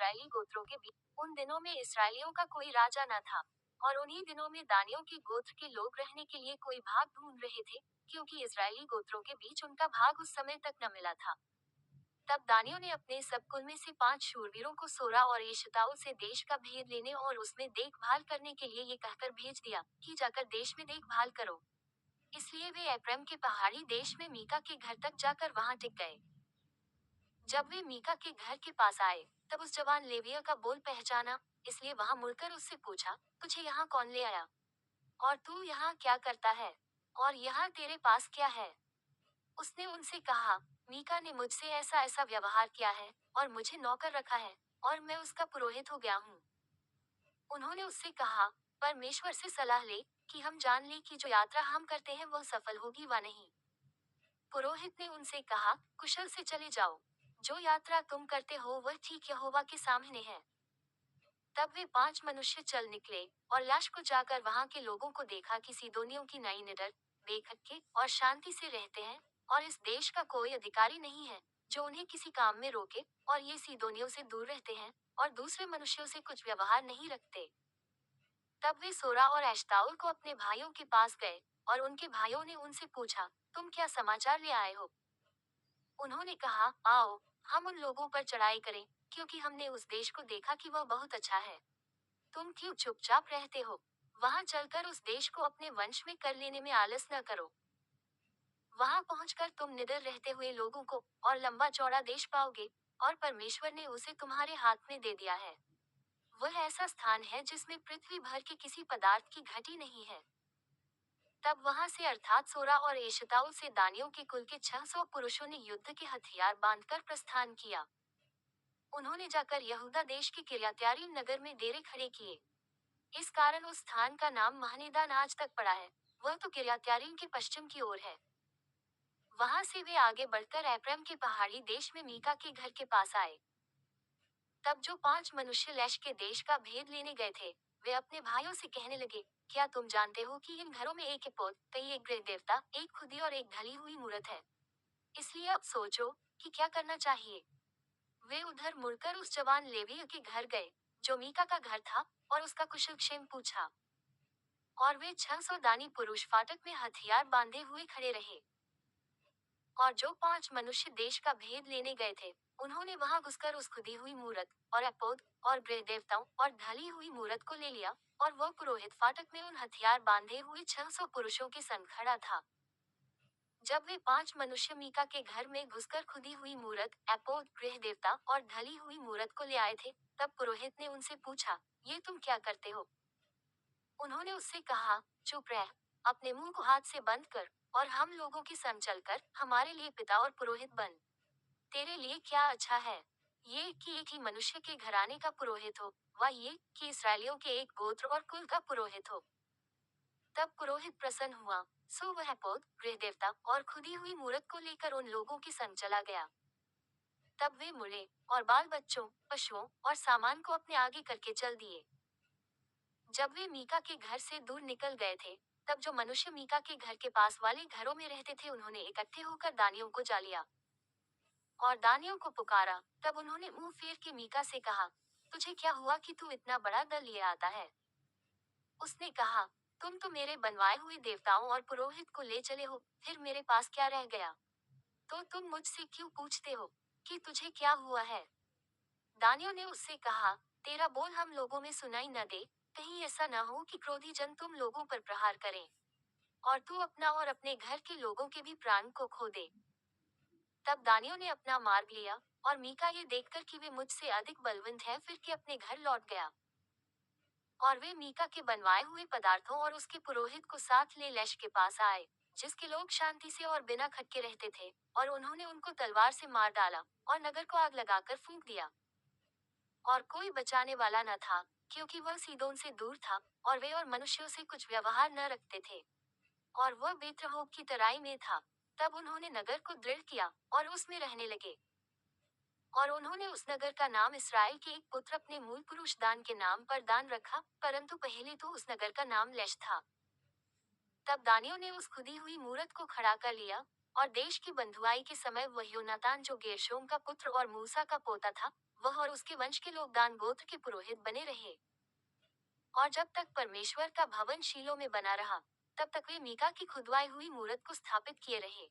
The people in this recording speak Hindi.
इस्राएली गोत्रों के बीच। उन दिनों में इस्राएलियों का कोई राजा न था, और उन्हीं दिनों में दानियों के गोत्र के लोग रहने के लिए कोई भाग ढूंढ रहे थे, क्योंकि इस्राएली गोत्रों के बीच उनका भाग उस समय तक न मिला था। तब दानियों ने अपने सब कुल में से 5 शूरवीरों को सोरा और एशताओल से देश का भेद लेने और उसमें देखभाल करने के लिए ये कहकर भेज दिया कि जाकर देश में देखभाल करो। इसलिए वे एप्रैम के पहाड़ी देश में मीका के घर तक जाकर वहां टिक गए। जब वे मीका के घर के पास आए, तब उस जवान लेविया का बोल पहचाना, इसलिए वहां मुड़कर उससे पूछा, तुझे यहाँ कौन ले आया? और तू यहाँ क्या करता है? और यहाँ तेरे पास क्या है? उसने उनसे कहा, मीका ने मुझसे ऐसा ऐसा व्यवहार किया है, और मुझे नौकर रखा है, और मैं उसका पुरोहित हो गया हूँ। उन्होंने उससे कहा, परमेश्वर से सलाह ले, कि हम जान लें कि जो यात्रा हम करते हैं वह सफल होगी व नहीं। पुरोहित ने उनसे कहा, कुशल से चले जाओ। जो यात्रा तुम करते हो वह ठीक यहोवा के सामने है। तब वे 5 मनुष्य चल निकले, और लाश को जाकर वहां के लोगों को देखा कि सीदोनियों की नाई निडर, बेखटके और शांति से रहते हैं, और इस देश का कोई अधिकारी नहीं है जो उन्हें किसी काम में रोके, और ये सीदोनियों से दूर रहते हैं, और दूसरे मनुष्यों से कुछ व्यवहार नहीं रखते। तब वे सोरा और एश्ताओल को अपने भाइयों के पास गए, और उनके भाइयों ने उनसे पूछा, तुम क्या समाचार ले आए हो? उन्होंने कहा, आओ, हम उन लोगों पर चढ़ाई करें, क्योंकि हमने उस देश को देखा कि वह बहुत अच्छा है। तुम क्यों चुपचाप रहते हो? वहां चलकर उस देश को अपने वंश में कर लेने में आलस न करो। वहां पहुंचकर तुम निडर रहते हुए लोगों को और लंबा चौड़ा देश पाओगे, और परमेश्वर ने उसे तुम्हारे हाथ में दे दिया है। वह ऐसा स्थान है जिसमें पृथ्वी भर के किसी पदार्थ की घटी नहीं है। तब वहां से अर्थात सोरा और एशताओल से दानियों के कुल के 600 पुरुषों ने युद्ध के हथियार बांधकर प्रस्थान किया। उन्होंने जाकर यहूदा देश के किर्यात्यारीम नगर में डेरे खड़े किए। इस कारण उस स्थान का नाम महनेदान आज तक पड़ा है। वह तो किर्यात्यारीम के पश्चिम की ओर है। वहां से वे आगे बढ़कर एप्रैम के पहाड़ी देश में मीका के घर के पास आए। तब जो 5 मनुष्य लैश के देश का भेद लेने गए थे, वे अपने भाइयों से कहने लगे, क्या तुम जानते हो कि इन घरों में एक एपोद, कई एक गृह देवता, एक खुदी और एक ढली हुई मूरत है? इसलिए अब सोचो कि क्या करना चाहिए। वे उधर मुड़कर उस जवान लेवीय के घर गए, जो मीका का घर था, और उसका कुशल क्षेम पूछा। और वे 600 दानी पुरुष फाटक में हथियार बांधे हुए खड़े रहे। और जो 5 मनुष्य देश का भेद लेने गए थे, उन्होंने वहां घुसकर उस खुदी हुई मूरत और एपोद और गृह देवताओं और ढली हुई मूरत को ले लिया, और वह पुरोहित फाटक में उन हथियार बांधे हुए 600 पुरुषों के संग खड़ा था। जब वे 5 मनुष्य मीका के घर में घुसकर खुदी हुई मूरत, एपोद, गृह देवता और ढली हुई मूरत को ले आए थे, तब पुरोहित ने उनसे पूछा, ये तुम क्या करते हो? उन्होंने उससे कहा, चुप रह, अपने मुंह को हाथ से बंद कर, और हम लोगों के संग चलकर हमारे लिए पिता और पुरोहित बन। तेरे लिए क्या अच्छा है, ये कि एक ही मनुष्य के घराने का पुरोहित हो, व ये कि इसराइलियों के एक गोत्र और कुल का पुरोहित हो। तब पुरोहित प्रसन्न हुआ, सो वह एपोद, गृह देवता और खुदी हुई मूरत को लेकर उन लोगों के संग चला गया। तब वे मुड़े, और बाल बच्चों, पशुओं और सामान को अपने आगे करके चल दिए। जब वे मीका के घर से दूर निकल गए थे, तब जो मनुष्य मीका के घर के पास वाले घरों में रहते थे उन्होंने इकट्ठे होकर दानियों को जा लिया और दानियों को पुकारा। तब उन्होंने मुंह फेर के मीका से कहा, तुझे क्या हुआ कि तू इतना बड़ा दल लिए आता है? उसने कहा, तुम तो मेरे बनवाए हुए देवताओं और पुरोहित को ले चले हो, फिर मेरे पास क्या रह गया? तो तुम मुझसे क्यों पूछते हो कि तुझे क्या हुआ है? दानियों ने उससे कहा, तेरा बोल हम लोगों में सुनाई न दे, कहीं ऐसा न हो कि क्रोधी जन तुम लोगों पर प्रहार करें, और तू अपना और अपने घर के लोगों के भी प्राण को खो दे। तब दानियों ने अपना मार्ग लिया, और मीका ये देखकर कि वे मुझसे अधिक बलवंत है, फिर के अपने घर लौट गया। और वे मीका के बनवाए हुए पदार्थों और उसके पुरोहित को साथ ले लैश के पास आए, जिसके लोग शांति से और बिना खटके रहते थे, और उन्होंने उनको तलवार से मार डाला, और नगर को आग लगाकर फूंक दिया। और कोई बचाने वाला न था, क्योंकि वह सीदोन से दूर था, और वे और मनुष्यों से कुछ व्यवहार न रखते थे, और वह बेत्रहोब की तराई में था। तब उन्होंने नगर को दृढ़ किया, और उसमें रहने लगे। और उन्होंने उस नगर का नाम इसराइल के एक पुत्र अपने मूल पुरुष दान के नाम पर दान रखा, परंतु पहले तो उस नगर का नाम लैश था। तब दानियों ने उस खुदी हुई मूरत को खड़ा कर लिया, और देश की बंधुआई के समय वह योनातान जो गेर्शोम का पुत्र और मूसा का पोता था, वह और उसके वंश के लोग दान गोत्र के पुरोहित बने रहे। और जब तक परमेश्वर का भवन शीलो में बना रहा, तब तक वे मीका की खुदवाई हुई मूरत को स्थापित किए रहे।